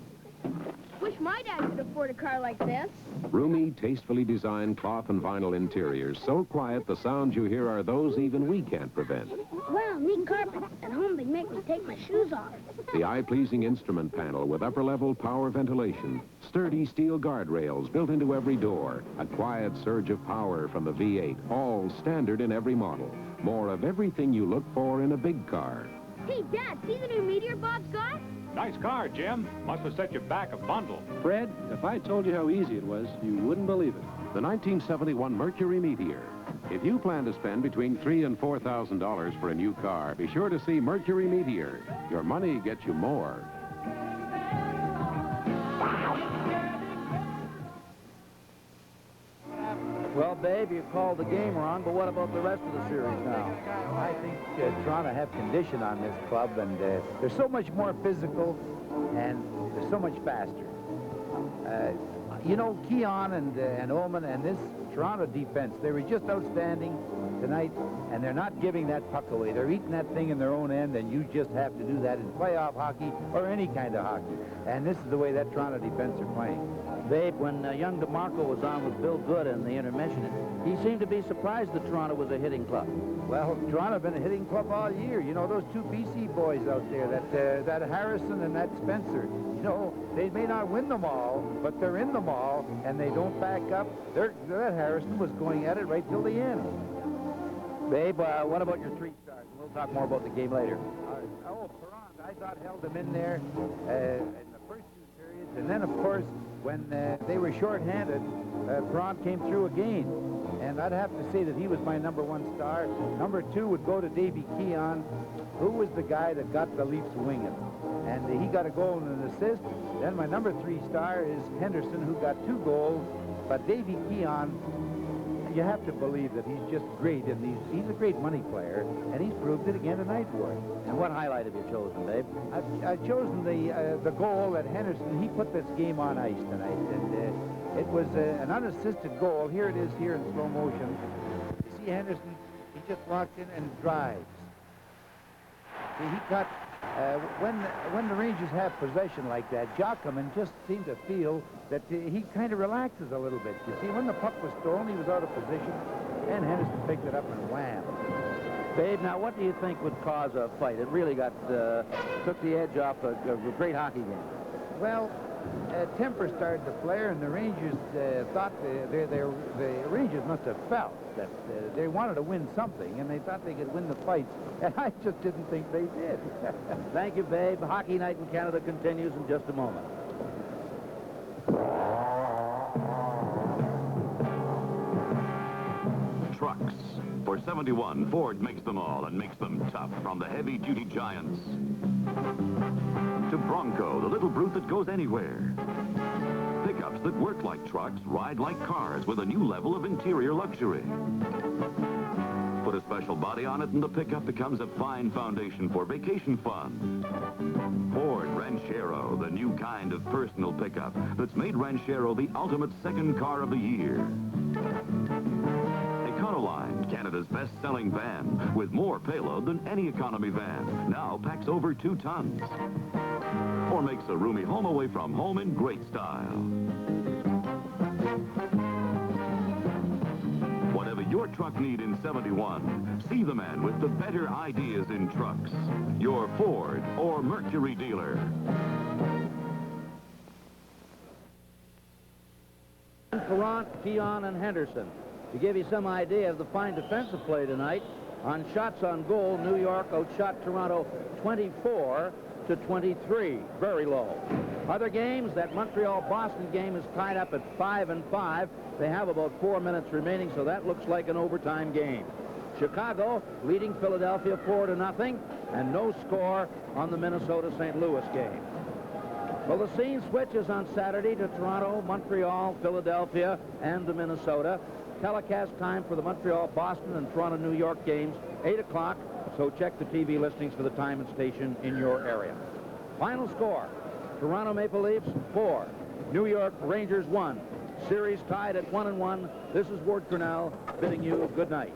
Wish my dad could afford a car like this. Roomy, tastefully designed cloth and vinyl interiors, so quiet the sounds you hear are those even we can't prevent. Wow, neat carpet. At home, they make me take my shoes off. The eye-pleasing instrument panel with upper-level power ventilation, sturdy steel guardrails built into every door, a quiet surge of power from the V8, all standard in every model. More of everything you look for in a big car. Hey, Dad, see the new Meteor Bob's got? Nice car, Jim. Must have set you back a bundle. Fred, if I told you how easy it was, you wouldn't believe it. The 1971 Mercury Meteor. If you plan to spend between $3,000 and $4,000 for a new car, be sure to see Mercury Meteor. Your money gets you more. Well, Dave, you called the game wrong, but what about the rest of the series now? I think Toronto have condition on this club, and they're so much more physical, and they're so much faster. You know, Keon and Ullman and this Toronto defense, they were just outstanding tonight, and they're not giving that puck away. They're eating that thing in their own end, and you just have to do that in playoff hockey or any kind of hockey. And this is the way that Toronto defense are playing. Babe, when young DeMarco was on with Bill Good in the intermission, he seemed to be surprised that Toronto was a hitting club. Well, Toronto have been a hitting club all year. You know, those two BC boys out there, that Harrison and that Spencer, you know, they may not win them all, but they're in them all, and they don't back up. That Harrison was going at it right till the end. Babe, what about your three stars? We'll talk more about the game later. Perron, I thought held them in there in the first two periods, and then, of course, when they were shorthanded, Perron came through again. And I'd have to say that he was my number one star. Number two would go to Davy Keon, who was the guy that got the Leafs winging. And he got a goal and an assist. Then my number three star is Henderson, who got 2 goals. But Davy Keon, you have to believe that he's just great, and he's a great money player, and he's proved it again tonight for us. And what highlight have you chosen, Dave? I've chosen the goal that Henderson, he put this game on ice tonight, and It was an unassisted goal. Here it is here in slow motion. You see Henderson, he just walks in and drives. See, he cut, when the Rangers have possession like that, Giacomin just seemed to feel that he kind of relaxes a little bit. You see, when the puck was thrown, he was out of position, and Henderson picked it up and wham. Babe, now what do you think would cause a fight? It really took the edge off a great hockey game. Well, temper started to flare, and the Rangers thought the Rangers must have felt that they wanted to win something, and they thought they could win the fights, and I just didn't think they did. Thank you, babe. Hockey Night in Canada continues in just a moment. Trucks. For 71, Ford makes them all and makes them tough, from the heavy-duty giants to Bronco, the little brute that goes anywhere. Pickups that work like trucks, ride like cars, with a new level of interior luxury. Put a special body on it and the pickup becomes a fine foundation for vacation fun. Ford Ranchero, the new kind of personal pickup that's made Ranchero the ultimate second car of the year. Econoline, Canada's best-selling van, with more payload than any economy van, now packs over 2 tons. Or makes a roomy home away from home in great style. Whatever your truck need in 71, see the man with the better ideas in trucks. Your Ford or Mercury dealer. Perrant, Keon, and Henderson. To give you some idea of the fine defensive play tonight, on shots on goal, New York outshot Toronto 24-23, very low. Other games, that Montreal-Boston game is tied up at 5-5. They have about 4 minutes remaining, so that looks like an overtime game. Chicago leading Philadelphia 4-0, and no score on the Minnesota-St. Louis game. Well, the scene switches on Saturday to Toronto, Montreal, Philadelphia, and to Minnesota. Telecast time for the Montreal-Boston and Toronto-New York games, 8 o'clock, so check the TV listings for the time and station in your area. Final score, Toronto Maple Leafs 4, New York Rangers 1. Series tied at 1-1. This is Ward Cornell bidding you good night.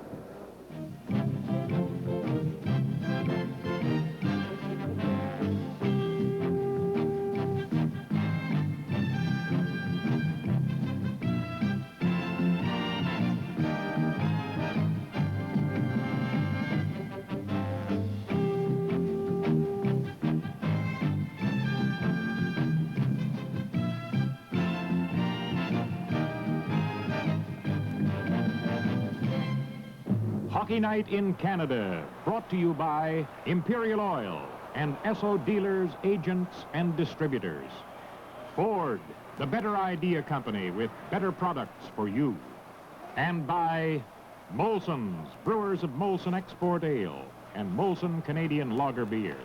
Hockey Night in Canada, brought to you by Imperial Oil and Esso dealers, agents, and distributors. Ford, the better idea company with better products for you. And by Molson's, brewers of Molson Export Ale and Molson Canadian Lager Beer.